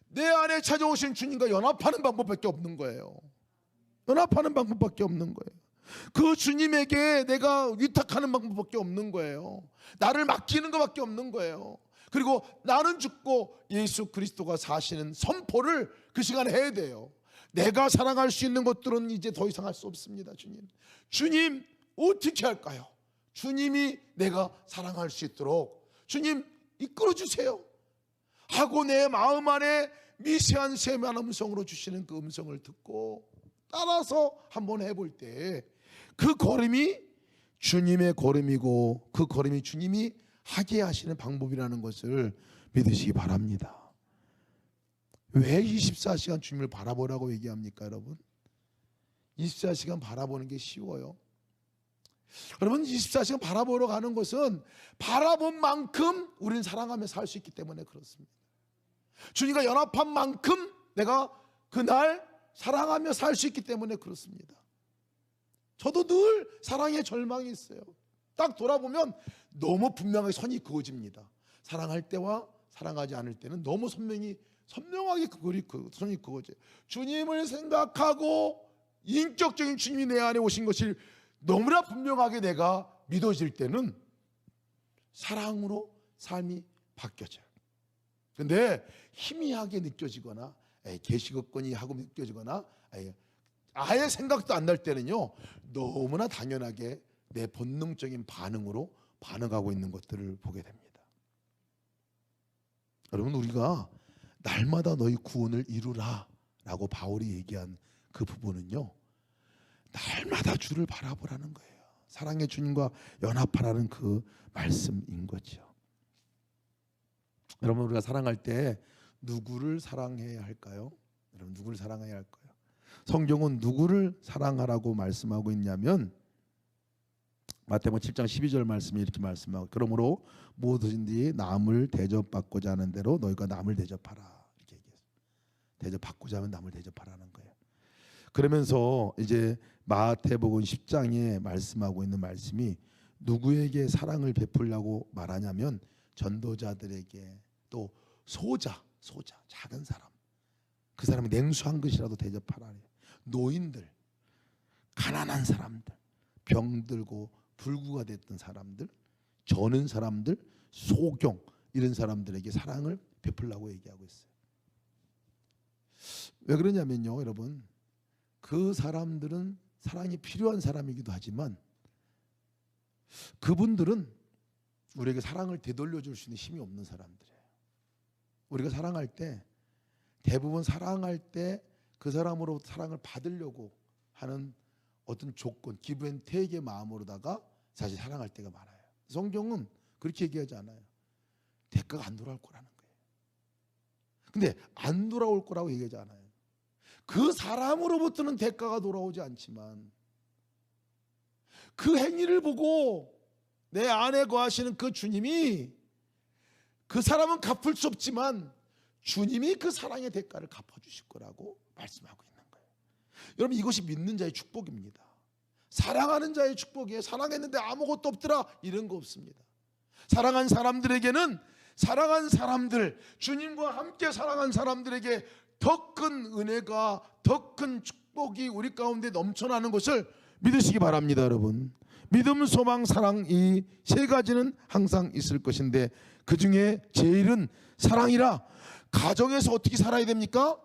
S1: 내 안에 찾아오신 주님과 연합하는 방법밖에 없는 거예요. 연합하는 방법밖에 없는 거예요. 그 주님에게 내가 위탁하는 방법밖에 없는 거예요. 나를 맡기는 것밖에 없는 거예요. 그리고 나는 죽고 예수 그리스도가 사시는 선포를 그 시간에 해야 돼요. 내가 사랑할 수 있는 것들은 이제 더 이상 할 수 없습니다. 주님 어떻게 할까요? 주님이 내가 사랑할 수 있도록 주님 이끌어 주세요 하고 내 마음 안에 미세한 세미한 음성으로 주시는 그 음성을 듣고 따라서 한번 해볼 때 그 걸음이 주님의 걸음이고 그 걸음이 주님이 하게 하시는 방법이라는 것을 믿으시기 바랍니다. 왜 24시간 주님을 바라보라고 얘기합니까, 여러분? 24시간 바라보는 게 쉬워요? 여러분, 24시간 바라보러 가는 것은 바라본 만큼 우리는 사랑하며 살 수 있기 때문에 그렇습니다. 주님과 연합한 만큼 내가 그날 사랑하며 살 수 있기 때문에 그렇습니다. 저도 늘 사랑의 절망이 있어요. 딱 돌아보면 너무 분명하게 선이 그어집니다. 사랑할 때와 사랑하지 않을 때는 너무 선명하게 그 선이 그어져요. 주님을 생각하고 인격적인 주님이 내 안에 오신 것이 너무나 분명하게 내가 믿어질 때는 사랑으로 삶이 바뀌어져요. 근데 희미하게 느껴지거나 계시겠거니 하고 느껴지거나 아예 생각도 안 날 때는요, 너무나 당연하게 내 본능적인 반응으로 반응하고 있는 것들을 보게 됩니다. 여러분, 우리가 날마다 너희 구원을 이루라 라고 바울이 얘기한 그 부분은요, 날마다 주를 바라보라는 거예요. 사랑의 주님과 연합하라는 그 말씀인 거죠. 여러분, 우리가 사랑할 때 누구를 사랑해야 할까요? 여러분, 누구를 사랑해야 할까요? 성경은 누구를 사랑하라고 말씀하고 있냐면 마태복음 7장 12절 말씀이 이렇게 말씀하고, 그러므로 무엇인지 남을 대접받고자 하는 대로 너희가 남을 대접하라, 이렇게 얘기했어요. 대접받고자 하면 남을 대접하라는 거예요. 그러면서 이제 마태복음 10장에 말씀하고 있는 말씀이 누구에게 사랑을 베풀려고 말하냐면 전도자들에게, 또 소자 작은 사람, 그 사람이 냉수한 것이라도 대접하라. 노인들, 가난한 사람들, 병들고 불구가 됐던 사람들, 저는 사람들, 소경, 이런 사람들에게 사랑을 베풀라고 얘기하고 있어요. 왜 그러냐면요, 여러분, 그 사람들은 사랑이 필요한 사람이기도 하지만 그분들은 우리에게 사랑을 되돌려 줄 수 있는 힘이 없는 사람들이에요. 우리가 사랑할 때 대부분 사랑할 때 그 사람으로 사랑을 받으려고 하는 어떤 조건, 기브 앤 테이크의 마음으로다가 사실 사랑할 때가 많아요. 성경은 그렇게 얘기하지 않아요. 대가가 안 돌아올 거라는 거예요. 근데 안 돌아올 거라고 얘기하지 않아요. 그 사람으로부터는 대가가 돌아오지 않지만 그 행위를 보고 내 안에 거하시는 그 주님이, 그 사람은 갚을 수 없지만 주님이 그 사랑의 대가를 갚아주실 거라고 말씀하고 있는 거예요. 여러분, 이것이 믿는 자의 축복입니다. 사랑하는 자의 축복이에요. 사랑했는데 아무것도 없더라, 이런 거 없습니다. 사랑한 사람들에게는 사랑한 사람들, 주님과 함께 사랑한 사람들에게 더 큰 은혜가, 더 큰 축복이 우리 가운데 넘쳐나는 것을 믿으시기 바랍니다. 여러분, 믿음, 소망, 사랑, 이 세 가지는 항상 있을 것인데 그 중에 제일은 사랑이라. 가정에서 어떻게 살아야 됩니까?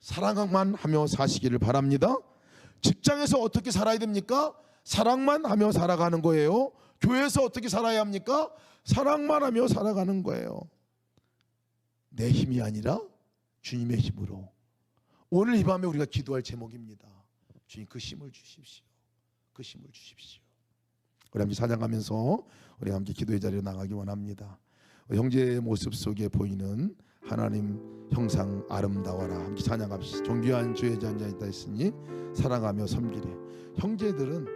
S1: 사랑만 하며 사시기를 바랍니다. 직장에서 어떻게 살아야 됩니까? 사랑만 하며 살아가는 거예요. 교회에서 어떻게 살아야 합니까? 사랑만 하며 살아가는 거예요. 내 힘이 아니라 주님의 힘으로. 오늘 이 밤에 우리가 기도할 제목입니다. 주님, 그 힘을 주십시오. 그 힘을 주십시오. 우리 함께 찬양하면서 우리 함께 기도의 자리로 나가기 원합니다. 형제의 모습 속에 보이는 하나님 형상 아름다워라. 함께 찬양합시다. 존귀한 주의 잔자이다 했으니 사랑하며 섬기래. 형제들은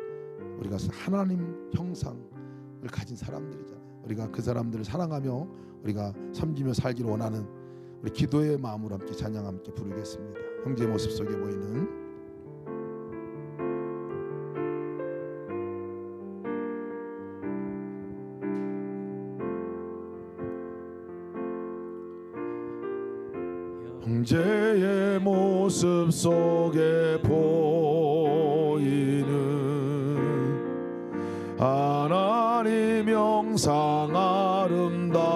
S1: 우리가 하나님 형상을 가진 사람들이잖아요. 우리가 그 사람들을 사랑하며 우리가 섬기며 살기를 원하는 우리 기도의 마음으로 함께 찬양 함께 부르겠습니다. 형제 모습 속에 보이는 형제의 모습 속에 보이는 하나님 형상 아름다워라.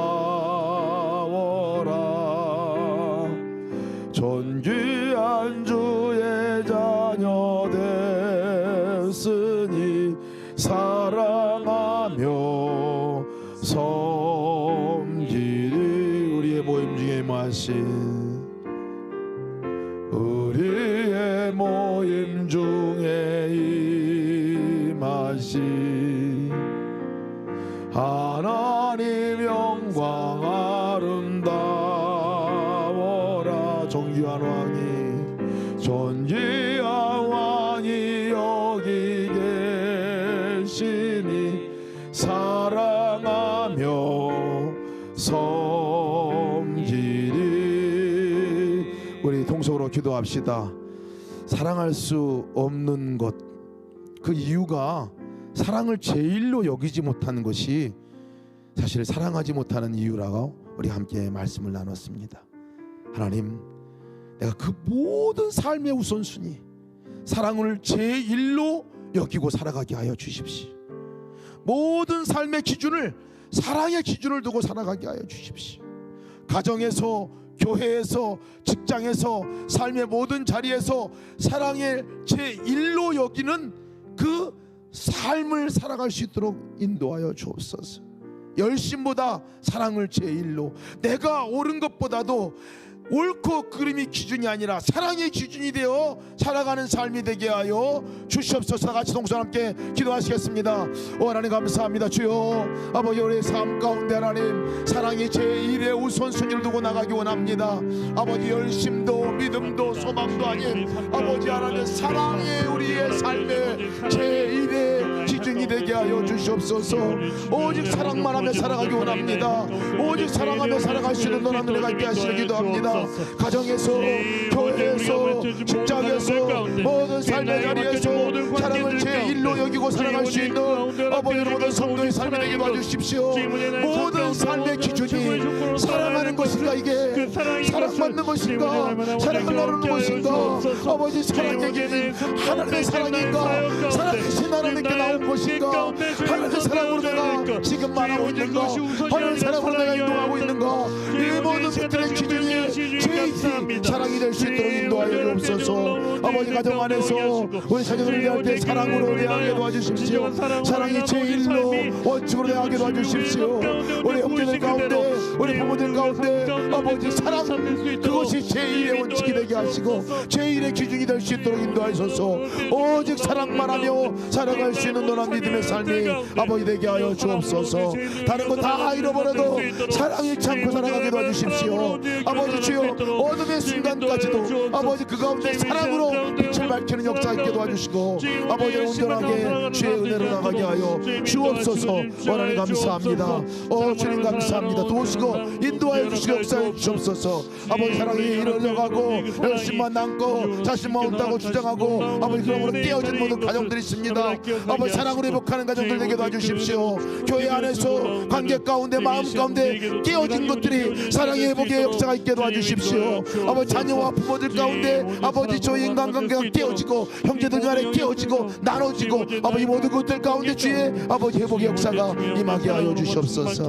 S1: 존귀한 주의 자녀 됐으니 사랑하며 섬기리. 우리의 모임 중에 임하신 우리의 모임 중에 임하신 하나님 영광 아름다워라. 존귀한 왕이 여기 계시니 사랑하며 섬기리. 우리 통성으로 기도합시다. 사랑할 수 없는 것, 그 이유가 사랑을 제일로 여기지 못하는 것이 사실 사랑하지 못하는 이유라고 우리 함께 말씀을 나눴습니다. 하나님, 내가 그 모든 삶의 우선순위 사랑을 제일로 여기고 살아가게 하여 주십시오. 모든 삶의 기준을 사랑의 기준을 두고 살아가게 하여 주십시오. 가정에서, 교회에서, 직장에서, 삶의 모든 자리에서 사랑의 제1로 여기는 그 삶을 살아갈 수 있도록 인도하여 주옵소서. 열심보다 사랑을 제1로, 내가 옳은 것보다도 옳고 그름이 기준이 아니라 사랑의 기준이 되어 살아가는 삶이 되게 하여 주시옵소서. 같이 동선 함께 기도하시겠습니다. 오 하나님 감사합니다. 주여 아버지, 우리의 삶 가운데 하나님 사랑이 제1의 우선순위를 두고 나가기 원합니다. 아버지, 열심도 믿음도 소망도 아닌 아버지 하나님 사랑이 우리의 삶의 제1의 기준이 되게 하여 주시옵소서. 오직 사랑만 하며 살아가기 원합니다. 오직 사랑하며 살아갈 수 있는 너는 은혜가 있게 하시길 기도합니다. 가정에서, 교회에서, 직장에서, 모든 삶의 자리에서 사랑을 제1로 여기고 살아갈 수 있는 아버지 모든 성도의 삶이 되게 봐주십시오. 모든 삶의 기준이 사랑하는 것인가, 이게 사랑받는 것인가, 사랑을 나누는 것인가, 아버지 사랑의 기준이 하나님의 사랑인가, 사랑이신 하나님께 나온 것인가, 하나님의 사랑으로 내가 지금 말하고 있는가, 하나님의 사랑으로 내가 인도하고 있는가, 이 모든 것들의 기준이 제1이 사랑이 될 수 있도록 인도하여 주옵소서. 아버지, 가정 안에서 우리 자녀들을 대할 때 사랑으로 대하게 도와주십시오. 사랑이 제1로 원칙으로 대하게 도와주십시오. 우리 형제들 가운데, 우리 부모들 가운데 아버지 사랑, 그것이 제1의 원칙이 되게 하시고 제1의 기준이 될 수 있도록 인도하소서. 오직 사랑만 하며 살아갈 수 있는 너나 믿음의 삶이 아버지 되게 하여 주옵소서. 다른 거 다 잃어버려도 사랑이 잃지 않고 살아가게 도와주십시오. 아버지 주여, 어둠의 순간까지도 아버지 그 가운데 사랑으로 빛을 밝히는 역사 있게 도와주시고 아버지를 온전하게 주의 은혜로 나가게 하여 주옵소서. 하나님 감사합니다. 주님 감사합니다. 도우시고 인도하여 주시고 역사해 주옵소서. 아버지 사랑이 이루어져가고 열심만 남고 자신만 없다고 주장하고 아버지 그러므로 깨어진 모든 가정들이 있습니다. 아버지 사랑으로 회복하는 가정들 되게 도와주십시오. 교회 안에서 관계 가운데 마음 가운데 깨어진 것들이 사랑의 회복의 역사가 있게 도와주십시오. 아버지 자녀와 부모들 가운데 아버지 저 인간관계가 깨어지고 형제들 간에 깨어지고 나눠지고 아버지 모든 것들 가운데 주의 아버지 회복의 역사가 임하게 하여 주시옵소서.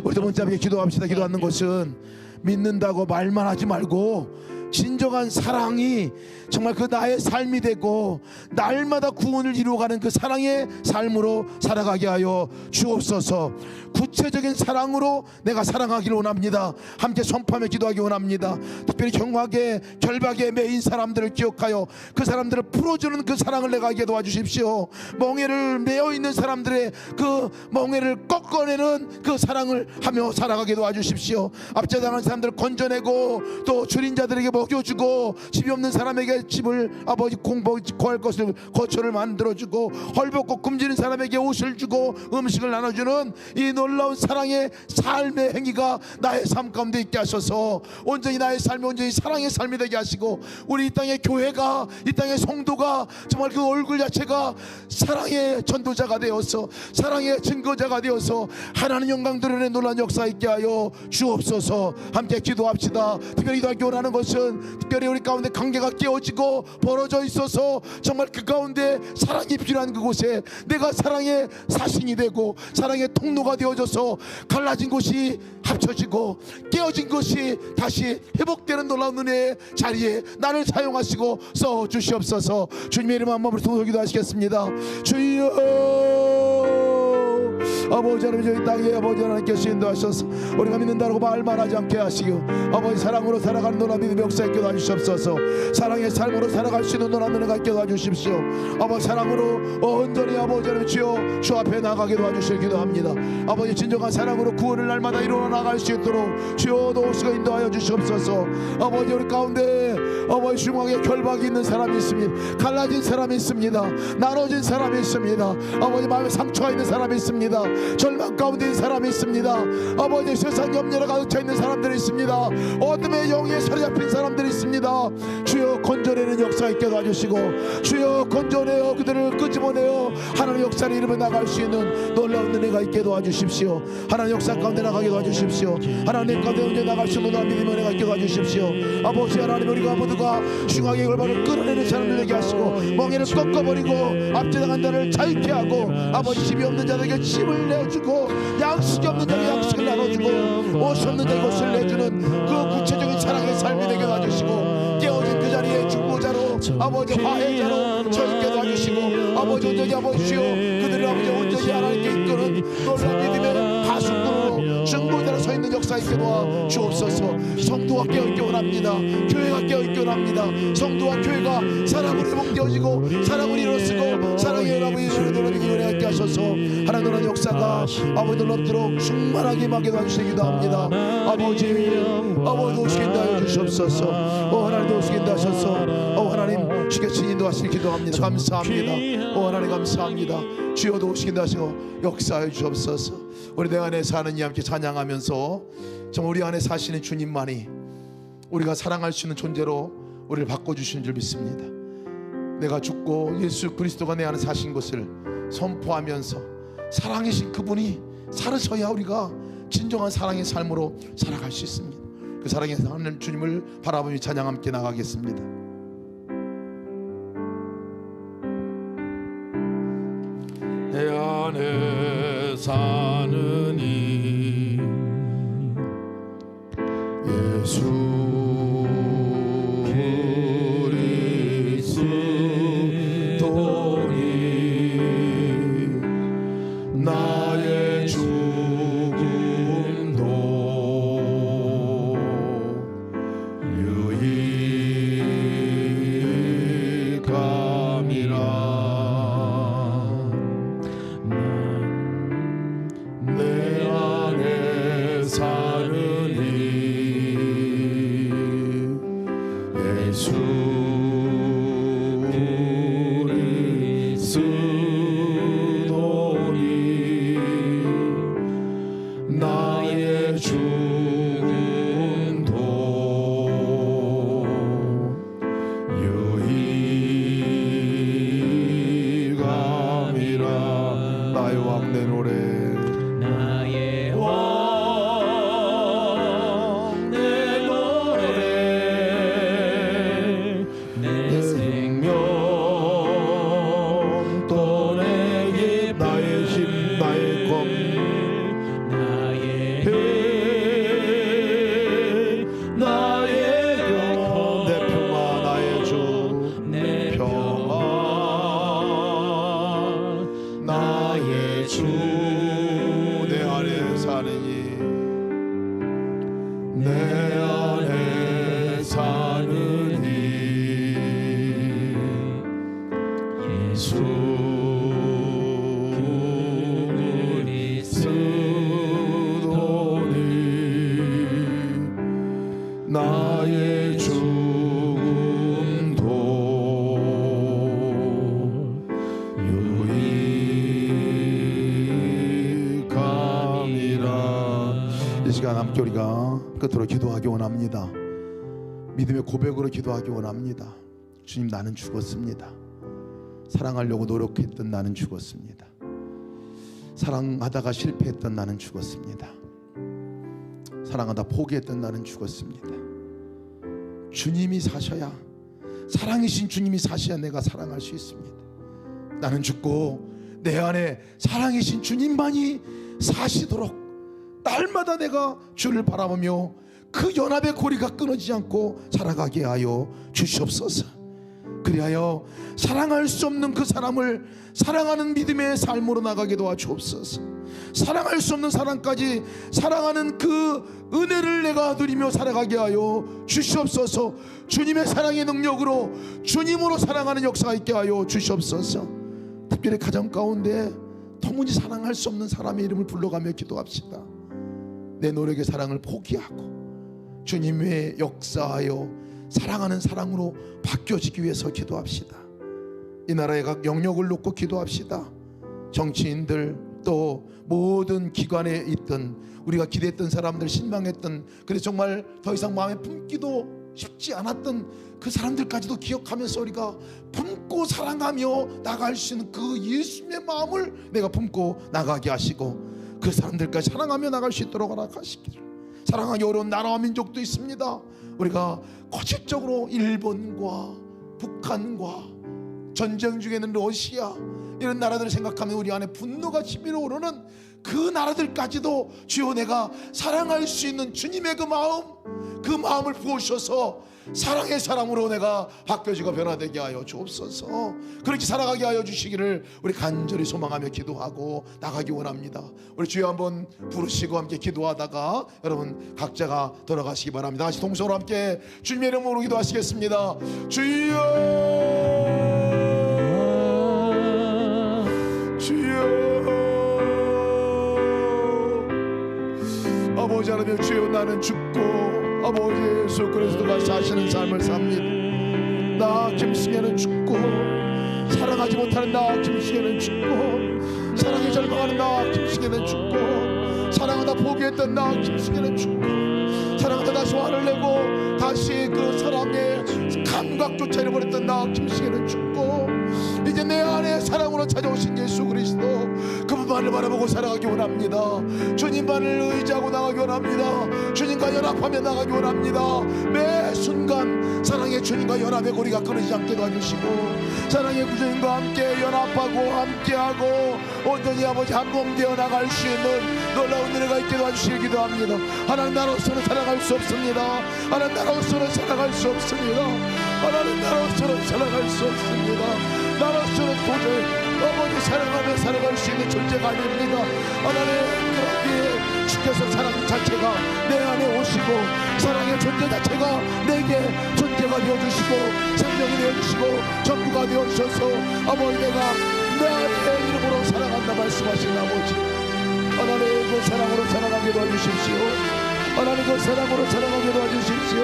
S1: 우리도 문자비에 기도합시다. 기도하는 것은 믿는다고 말만 하지 말고 진정한 사랑이 정말 그 나의 삶이 되고 날마다 구원을 이루어가는 그 사랑의 삶으로 살아가게 하여 주옵소서. 구체적인 사랑으로 내가 사랑하기를 원합니다. 함께 선포하며 기도하기 원합니다. 특별히 경화계 결박에 매인 사람들을 기억하여 그 사람들을 풀어주는 그 사랑을 내가 하게 도와주십시오. 멍에를 매어있는 사람들의 그 멍에를 꺾어내는 그 사랑을 하며 살아가게 도와주십시오. 압제당한 사람들을 건져내고 또 줄인 자들에게 먹여주고 집이 없는 사람에게 집을 아버지 구할 것을 거처를 만들어주고 헐벗고 굶주린 사람에게 옷을 주고 음식을 나눠주는 이 놀라운 사랑의 삶의 행위가 나의 삶 가운데 있게 하셔서 온전히 나의 삶이 온전히 사랑의 삶이 되게 하시고 우리 이 땅의 교회가 이 땅의 성도가 정말 그 얼굴 자체가 사랑의 전도자가 되어서 사랑의 증거자가 되어서 하나님 영광 드러내는 놀라운 역사 있게 하여 주옵소서. 함께 기도합시다. 특별히 기도하기 원하는 것은 특별히 우리 가운데 관계가 깨어지고 벌어져 있어서 정말 그 가운데 사랑이 필요한 그곳에 내가 사랑의 사신이 되고 사랑의 통로가 되어져서 갈라진 곳이 합쳐지고 깨어진 것이 다시 회복되는 놀라운 은혜의 자리에 나를 사용하시고 써주시옵소서. 주님의 이름 한 번으로 기도하시겠습니다. 주여 아버지 하나님 저희 땅에 아버지 하나님께서 인도하셔서 우리가 믿는다고 말만 하지 않게 하시고 아버지 사랑으로 살아가는 놀라운 믿음의 역사 있게 도와주시옵소서. 사랑의 삶으로 살아갈 수 있는 놀라운 은혜가 있게 도와주십시오. 아버지 사랑으로 온전히 아버지 하나님 주여 주 앞에 나가게 도와주시길 기도합니다. 아버지 진정한 사랑으로 구원을 날마다 이루어 나갈 수 있도록 주여 도우시고 인도하여 주시옵소서. 아버지 우리 가운데 아버지 중앙에 결박이 있는 사람이 있습니다. 갈라진 사람이 있습니다. 나눠진 사람이 있습니다. 아버지 마음에 상처가 있는 사람이 있습니다. 절망 가운데 있는 사람이 있습니다. 아버지 세상 염려가 가득 차 있는 사람들이 있습니다. 어둠의 영에 사로잡힌 사람들이 있습니다. 주여 건져내는 역사 있게 도와주시고 주여 건져내어 그들을 끄집어내어 하나님의 역사를 이루며 나갈 수 있는 놀라운 은혜가 있게 도와주십시오. 하나님 역사 가운데 나가게 도와주십시오. 하나님 가운데 언제 나갈 수 있는 놀라운 믿음의 은혜가 있게 도와주십시오. 아버지 하나님 우리가 모두가 중앙의 결박을 끌어내는 사람을 되게 하시고 멍에를 꺾어버리고 압제당한 자를 자유케 하고 아버지 집이 없는 자들에게 집을 내주고 양식이 없는 자에게 양식을 나눠주고 옷이 없는 자에게 옷을 내주는 그 구체적인 사랑의 삶이 되게 도와주시고 깨어진 그 자리에 중보자로 아버지 화해자로 저희께 도와주시고 아버지 온전히 아버지요 그들을 아버지 온전히 하나님께 이끄는 놀라운 믿음의 가슴으로 중보자로 서 있는 역사 있게 도와 주옵소서. 성도가 깨어있게 원합니다. 교회가 깨어있게 원합니다. 성도와 교회가 사랑으로 회복되어지고 사랑을 이루어쓰고 사랑의 여러분이 놀라는 은혜가 있게 하셔서 하나님 놀라는 역사가 아버지 놀랍도록 충만하게 임하게 도와주시기도 합니다. 아버지 오시게 하여 주시옵소서. 하나님 오시게 하셔서 하나님 주께 친히 인도하시길 기도합니다. 감사합니다. 하나님 감사합니다. 주여도 오시게 하시고 역사해 주옵소서. 우리 내 안에 사는 이 함께 찬양하면서 정말 우리 안에 사시는 주님만이 우리가 사랑할 수 있는 존재로 우리를 바꿔주시는 줄 믿습니다. 내가 죽고 예수 그리스도가 내 안에 사신 것을 선포하면서 사랑이신 그분이 살으셔야 우리가 진정한 사랑의 삶으로 살아갈 수 있습니다. 그 사랑의 하나님 주님을 바라보며 찬양 함께 나가겠습니다. 내 안에 사는 이 예수 그리스도니 나의 죽음도 유익함이라. 내 안에 사는 이 예수 그리스도니 나의 죽음도 유익함이라. 나의 왕 내 노래
S2: 나의 왕 내 노래
S1: 나의 죽음도 유익함이라. 이 시간 함께 우리가 끝으로 기도하기 원합니다. 믿음의 고백으로 기도하기 원합니다. 주님, 나는 죽었습니다. 사랑하려고 노력했던 나는 죽었습니다. 사랑하다가 실패했던 나는 죽었습니다. 사랑하다 포기했던 나는 죽었습니다. 주님이 사셔야, 사랑이신 주님이 사셔야 내가 사랑할 수 있습니다. 나는 죽고 내 안에 사랑이신 주님만이 사시도록 날마다 내가 주를 바라보며 그 연합의 고리가 끊어지지 않고 살아가게 하여 주시옵소서. 그리하여 사랑할 수 없는 그 사람을 사랑하는 믿음의 삶으로 나가게 도와주옵소서. 사랑할 수 없는 사람까지 사랑하는 그 은혜를 내가 누리며 살아가게 하여 주시옵소서. 주님의 사랑의 능력으로 주님으로 사랑하는 역사가 있게 하여 주시옵소서. 특별히 가정 가운데 도무지 사랑할 수 없는 사람의 이름을 불러가며 기도합시다. 내 노력의 사랑을 포기하고 주님의 역사하여 사랑하는 사랑으로 바뀌어지기 위해서 기도합시다. 이 나라의 각 영역을 놓고 기도합시다. 정치인들, 또 모든 기관에 있던 우리가 기대했던 사람들, 신망했던, 그래서 정말 더 이상 마음에 품기도 쉽지 않았던 그 사람들까지도 기억하면서 우리가 품고 사랑하며 나갈 수 있는 그 예수님의 마음을 내가 품고 나가게 하시고 그 사람들까지 사랑하며 나갈 수 있도록 허락하시기를. 사랑하기 어려운 나라와 민족도 있습니다. 우리가 거짓적으로 일본과 북한과 전쟁 중에는 러시아, 이런 나라들을 생각하면 우리 안에 분노가 치밀어 오르는 그 나라들까지도 주여 내가 사랑할 수 있는 주님의 그 마음을 부으셔서 사랑의 사람으로 내가 바뀌어지고 변화되게 하여 주옵소서. 그렇게 살아가게 하여 주시기를 우리 간절히 소망하며 기도하고 나가기 원합니다. 우리 주여 한번 부르시고 함께 기도하다가 여러분 각자가 돌아가시기 바랍니다. 다시 동서로 함께 주님의 이름으로 기도하시겠습니다. 주여, 주여. 아버지 하나님, 주여 나는 죽고 아버지 예수 그리스도가 사시는 삶을 삽니다. 나 김승혜는 죽고 사랑하지 못하는 나 김승혜는 죽고 사랑에 절망하는 나 김승혜는 죽고 사랑하다 포기했던 나 김승혜는 죽고 사랑하다 다시 화를 내고 다시 그 사랑의 감각조차 잃어버렸던 나 김승혜는 죽고 이제 내 안에 사랑으로 찾아오신 예수 그리스도 그분만을 바라보고 살아가기 원합니다. 주님만을 의지하고 나가기 원합니다. 주님과 연합하며 나가기 원합니다. 매 순간 사랑의 주님과 연합의 고리가 끊어지지 않게 도와주시고 사랑의 주님과 함께 연합하고 함께하고 온전히 아버지 한몸되어 나갈 수 있는 놀라운 은혜가 있게 도와주시기 기도합니다. 하나님 나로서는 살아갈 수 없습니다. 하나님 나로서는 살아갈 수 없습니다. 하나님 나로서는 살아갈 수 없습니다. 나로서는 도저히 아버지 사랑하며 살아갈 수 있는 존재가 아닙니다. 하나님, 그러기에 주께서 사랑 자체가 내 안에 오시고 사랑의 존재 자체가 내게 존재가 되어주시고 생명이 되어주시고 전부가 되어주셔서 아버지 내가 나의 이름으로 사랑한다 말씀하신 아버지 하나님, 그 사랑으로 살아가게 도와주십시오. 하나님, 그 사랑으로 살아가게 도와주십시오.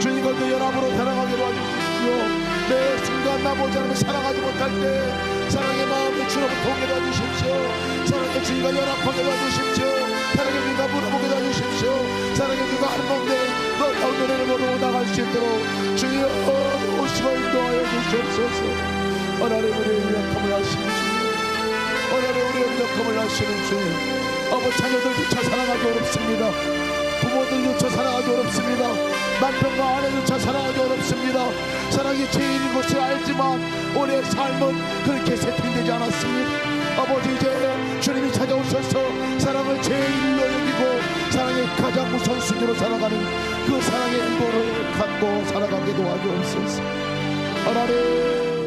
S1: 주님과 그 연합으로 살아가게 도와주십시오. 매 순간 나머지 하나님 사랑하지 못할 때 사랑의 마음을 주로 보게 도와주십시오. 사랑의 주님과 연합하게 도와주십시오. 사랑의 주님과 물어보게 도와주십시오. 사랑의 주님과 한몸된 놀라운 은혜를 모르고 나갈 수 있도록 주여 오시고 인도하여 주시옵소서. 하나님, 우리의 위력함을 하시는 주님, 하나님 우리의 위력함을 하시는 주님, 아버지 자녀들조차 사랑하기 어렵습니다. 부모들조차 사랑하기 어렵습니다. 남편과 아내조차 사랑하기 어렵습니다. 사랑이 죄인인 것을 알지만 우리의 삶은 그렇게 세팅되지 않았습니다. 아버지, 이제 주님이 찾아오셔서 사랑을 죄인로 여기고 사랑의 가장 우선순위로 살아가는 그 사랑의 행보를 갖고 살아가게 도와주옵소서. 하나님,